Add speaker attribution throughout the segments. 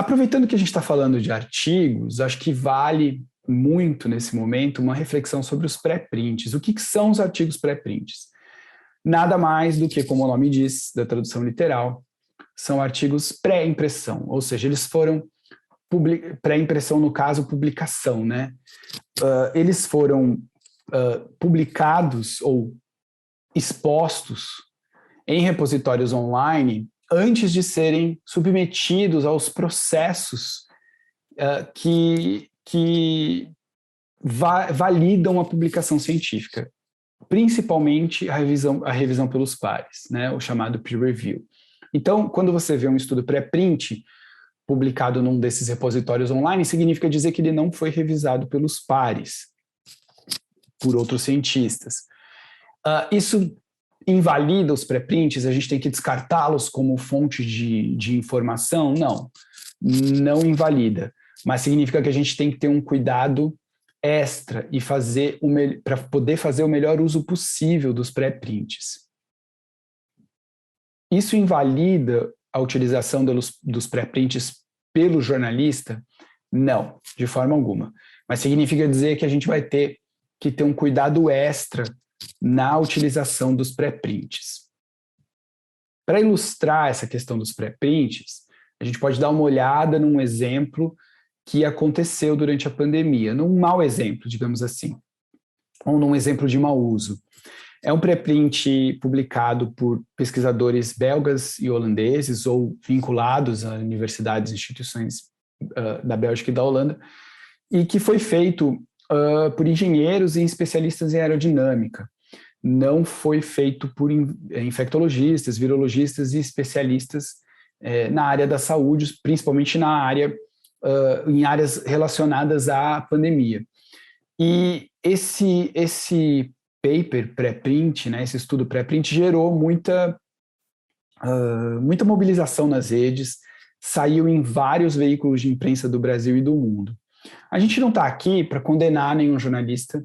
Speaker 1: Aproveitando que a gente está falando de artigos, acho que vale muito nesse momento uma reflexão sobre os pré-prints. O que são os artigos pré-prints? Nada mais do que, como o nome diz, da tradução literal, são artigos pré-impressão, ou seja, eles foram pré-impressão, no caso, publicação, né? Eles foram publicados ou expostos em repositórios online antes de serem submetidos aos processos que validam a publicação científica, principalmente a revisão pelos pares, né, o chamado peer review. Então, quando você vê um estudo pré-print publicado num desses repositórios online, significa dizer que ele não foi revisado pelos pares, por outros cientistas. Isso invalida os pré-prints? A gente tem que descartá-los como fonte de informação? Não invalida, mas significa que a gente tem que ter um cuidado extra e para poder fazer o melhor uso possível dos pré-prints. Isso invalida a utilização dos pré-prints pelo jornalista? Não, de forma alguma. Mas significa dizer que a gente vai ter que ter um cuidado extra na utilização dos pré-prints. Para ilustrar essa questão dos pré-prints, a gente pode dar uma olhada num exemplo que aconteceu durante a pandemia, num mau exemplo, digamos assim, ou num exemplo de mau uso. É um pré-print publicado por pesquisadores belgas e holandeses ou vinculados a universidades e instituições da Bélgica e da Holanda, e que foi feito por engenheiros e especialistas em aerodinâmica. Não foi feito por infectologistas, virologistas e especialistas na área da saúde, principalmente em áreas relacionadas à pandemia. E esse paper pré-print, né, esse estudo pré-print, gerou muita mobilização nas redes, saiu em vários veículos de imprensa do Brasil e do mundo. A gente não está aqui para condenar nenhum jornalista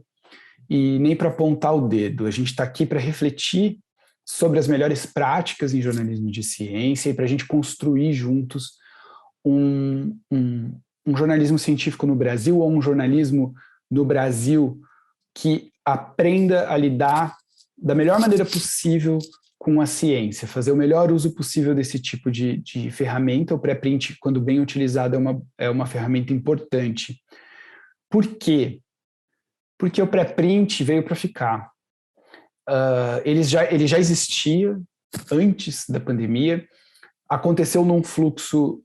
Speaker 1: e nem para apontar o dedo. A gente está aqui para refletir sobre as melhores práticas em jornalismo de ciência e para a gente construir juntos um jornalismo científico no Brasil, ou um jornalismo no Brasil que aprenda a lidar da melhor maneira possível com a ciência, fazer o melhor uso possível desse tipo de ferramenta. O pré-print, quando bem utilizado, é uma ferramenta importante. Por quê? Porque o pré-print veio para ficar. Ele já existia antes da pandemia, aconteceu num fluxo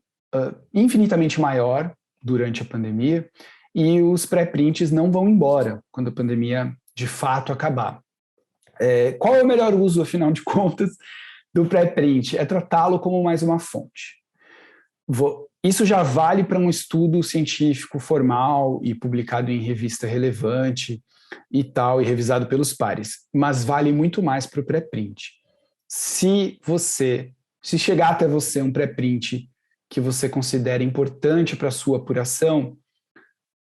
Speaker 1: infinitamente maior durante a pandemia, e os pré-prints não vão embora quando a pandemia de fato acabar. Qual é o melhor uso, afinal de contas, do pré-print? É tratá-lo como mais uma fonte. Isso já vale para um estudo científico formal e publicado em revista relevante e tal, e revisado pelos pares, mas vale muito mais para o pré-print. Se chegar até você um pré-print que você considera importante para a sua apuração,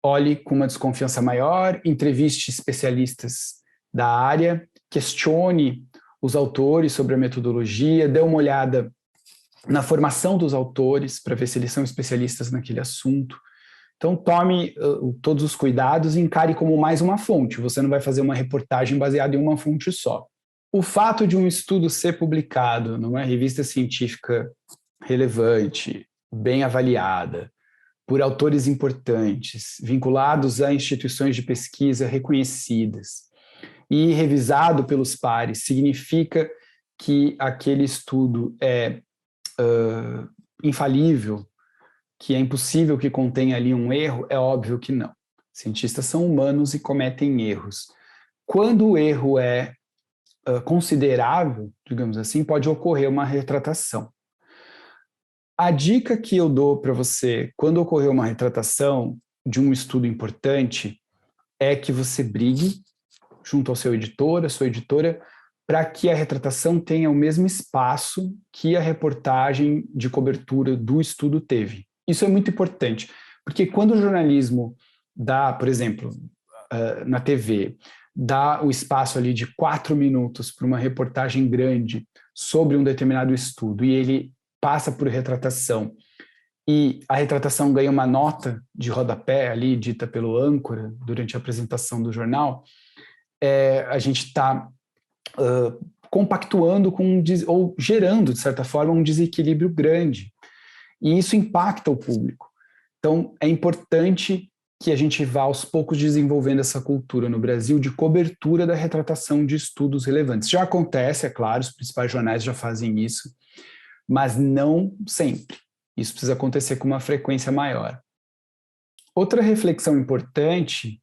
Speaker 1: olhe com uma desconfiança maior, entreviste especialistas da área, questione os autores sobre a metodologia, dê uma olhada na formação dos autores para ver se eles são especialistas naquele assunto. Então, tome todos os cuidados e encare como mais uma fonte. Você não vai fazer uma reportagem baseada em uma fonte só. O fato de um estudo ser publicado numa revista científica relevante, bem avaliada, por autores importantes, vinculados a instituições de pesquisa reconhecidas e revisado pelos pares, significa que aquele estudo é infalível, que é impossível que contenha ali um erro? É óbvio que não. Cientistas são humanos e cometem erros. Quando o erro é considerável, digamos assim, pode ocorrer uma retratação. A dica que eu dou para você, quando ocorrer uma retratação de um estudo importante, é que você brigue junto ao seu editor, a sua editora, para que a retratação tenha o mesmo espaço que a reportagem de cobertura do estudo teve. Isso é muito importante, porque quando o jornalismo dá, por exemplo, na TV, dá o espaço ali de 4 minutos para uma reportagem grande sobre um determinado estudo e ele passa por retratação e a retratação ganha uma nota de rodapé ali, dita pelo âncora, durante a apresentação do jornal, a gente está compactuando ou gerando, de certa forma, um desequilíbrio grande. E isso impacta o público. Então, é importante que a gente vá aos poucos desenvolvendo essa cultura no Brasil de cobertura da retratação de estudos relevantes. Já acontece, é claro, os principais jornais já fazem isso, mas não sempre. Isso precisa acontecer com uma frequência maior. Outra reflexão importante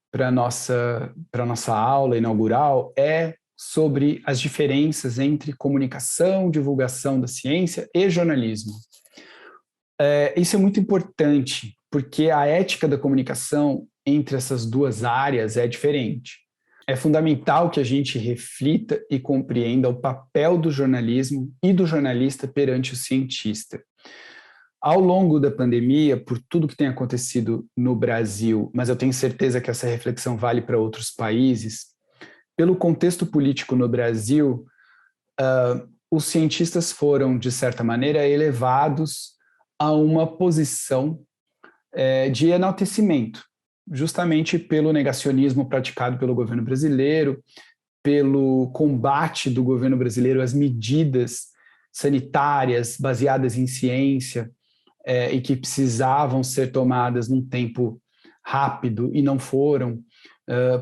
Speaker 1: para a nossa aula inaugural é sobre as diferenças entre comunicação, divulgação da ciência e jornalismo. Isso é muito importante, porque a ética da comunicação entre essas duas áreas é diferente. É fundamental que a gente reflita e compreenda o papel do jornalismo e do jornalista perante o cientista. Ao longo da pandemia, por tudo que tem acontecido no Brasil, mas eu tenho certeza que essa reflexão vale para outros países, pelo contexto político no Brasil, os cientistas foram, de certa maneira, elevados a uma posição de enaltecimento, justamente pelo negacionismo praticado pelo governo brasileiro, pelo combate do governo brasileiro às medidas sanitárias baseadas em ciência, e que precisavam ser tomadas num tempo rápido e não foram.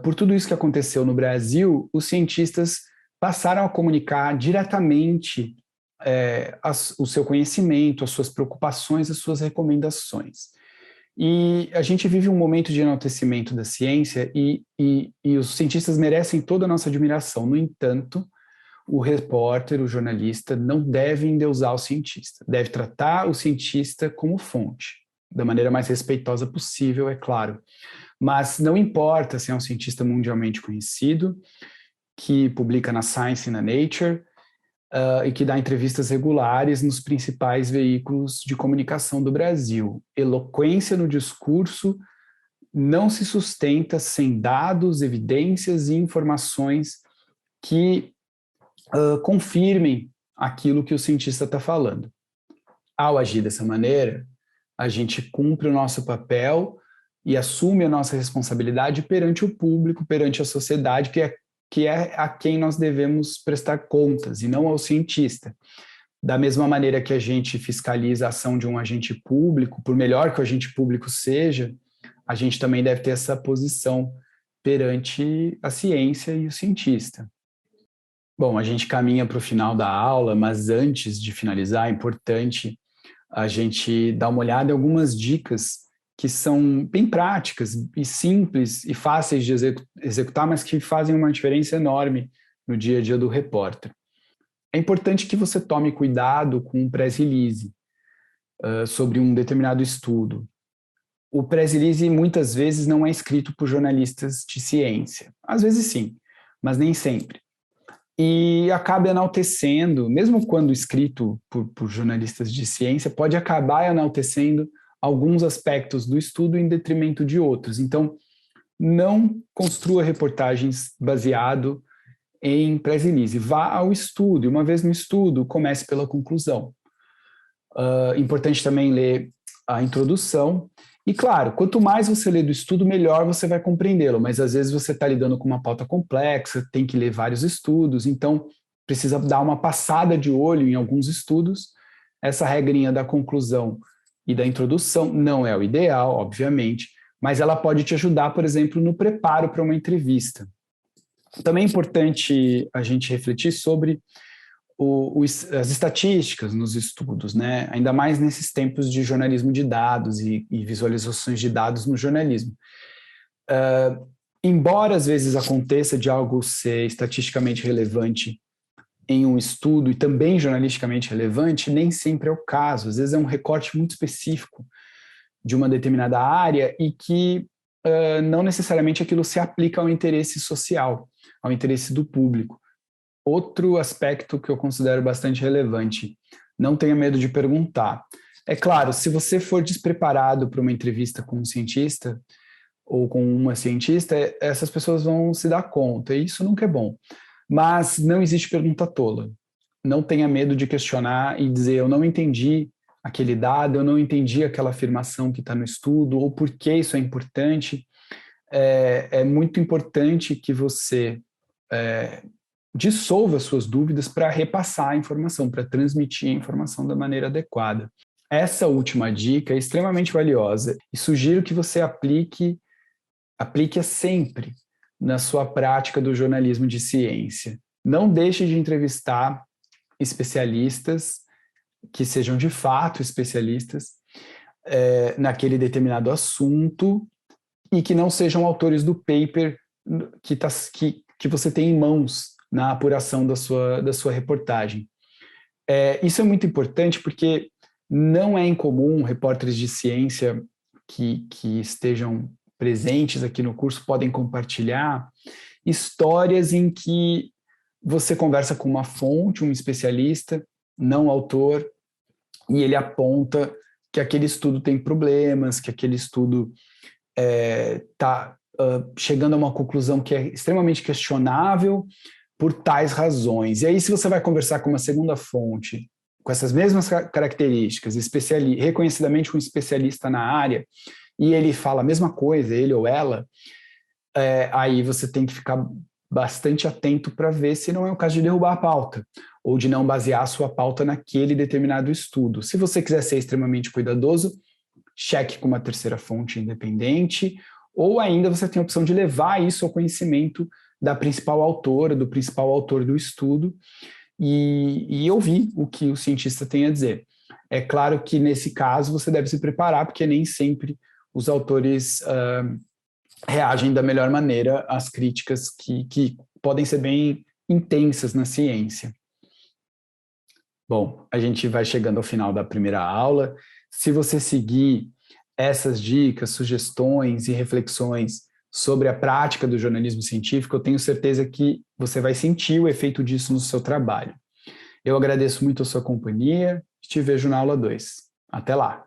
Speaker 1: Por tudo isso que aconteceu no Brasil, os cientistas passaram a comunicar diretamente o seu conhecimento, as suas preocupações, as suas recomendações. E a gente vive um momento de enaltecimento da ciência e os cientistas merecem toda a nossa admiração. No entanto, o repórter, o jornalista, não deve endeusar o cientista. Deve tratar o cientista como fonte, da maneira mais respeitosa possível, é claro. Mas não importa se é um cientista mundialmente conhecido, que publica na Science e na Nature, e que dá entrevistas regulares nos principais veículos de comunicação do Brasil. Eloquência no discurso não se sustenta sem dados, evidências e informações que confirmem aquilo que o cientista está falando. Ao agir dessa maneira, a gente cumpre o nosso papel e assume a nossa responsabilidade perante o público, perante a sociedade, que é a quem nós devemos prestar contas, e não ao cientista. Da mesma maneira que a gente fiscaliza a ação de um agente público, por melhor que o agente público seja, a gente também deve ter essa posição perante a ciência e o cientista. Bom, a gente caminha para o final da aula, mas antes de finalizar, é importante a gente dar uma olhada em algumas dicas que são bem práticas e simples e fáceis de executar, mas que fazem uma diferença enorme no dia a dia do repórter. É importante que você tome cuidado com o press release sobre um determinado estudo. O press release muitas vezes não é escrito por jornalistas de ciência. Às vezes sim, mas nem sempre. E acaba enaltecendo, mesmo quando escrito por jornalistas de ciência, pode acabar enaltecendo alguns aspectos do estudo em detrimento de outros. Então, não construa reportagens baseado em press release. Vá ao estudo, e uma vez no estudo, comece pela conclusão. Importante também ler a introdução. E, claro, quanto mais você lê do estudo, melhor você vai compreendê-lo, mas às vezes você está lidando com uma pauta complexa, tem que ler vários estudos, então precisa dar uma passada de olho em alguns estudos. Essa regrinha da conclusão e da introdução não é o ideal, obviamente, mas ela pode te ajudar, por exemplo, no preparo para uma entrevista. Também é importante a gente refletir sobre as estatísticas nos estudos, né? Ainda mais nesses tempos de jornalismo de dados e visualizações de dados no jornalismo. Embora às vezes aconteça de algo ser estatisticamente relevante em um estudo e também jornalisticamente relevante, nem sempre é o caso. Às vezes é um recorte muito específico de uma determinada área e que não necessariamente aquilo se aplica ao interesse social, ao interesse do público. Outro aspecto que eu considero bastante relevante, não tenha medo de perguntar. É claro, se você for despreparado para uma entrevista com um cientista ou com uma cientista, essas pessoas vão se dar conta, e isso nunca é bom. Mas não existe pergunta tola. Não tenha medo de questionar e dizer, eu não entendi aquele dado, eu não entendi aquela afirmação que está no estudo, ou por que isso é importante. É muito importante que você dissolva suas dúvidas para repassar a informação, para transmitir a informação da maneira adequada. Essa última dica é extremamente valiosa e sugiro que você aplique-a sempre na sua prática do jornalismo de ciência. Não deixe de entrevistar especialistas que sejam de fato especialistas naquele determinado assunto e que não sejam autores do paper que você tem em mãos na apuração da sua reportagem. Isso é muito importante porque não é incomum repórteres de ciência que estejam presentes aqui no curso podem compartilhar histórias em que você conversa com uma fonte, um especialista, não autor, e ele aponta que aquele estudo tem problemas, que aquele estudo está chegando a uma conclusão que é extremamente questionável por tais razões. E aí, se você vai conversar com uma segunda fonte, com essas mesmas características, reconhecidamente um especialista na área, e ele fala a mesma coisa, ele ou ela, aí você tem que ficar bastante atento para ver se não é o caso de derrubar a pauta, ou de não basear a sua pauta naquele determinado estudo. Se você quiser ser extremamente cuidadoso, cheque com uma terceira fonte independente, ou ainda você tem a opção de levar isso ao conhecimento da principal autora, do principal autor do estudo, e ouvir o que o cientista tem a dizer. É claro que, nesse caso, você deve se preparar, porque nem sempre os autores reagem da melhor maneira às críticas que podem ser bem intensas na ciência. Bom, a gente vai chegando ao final da primeira aula. Se você seguir essas dicas, sugestões e reflexões sobre a prática do jornalismo científico, eu tenho certeza que você vai sentir o efeito disso no seu trabalho. Eu agradeço muito a sua companhia e te vejo na aula 2. Até lá!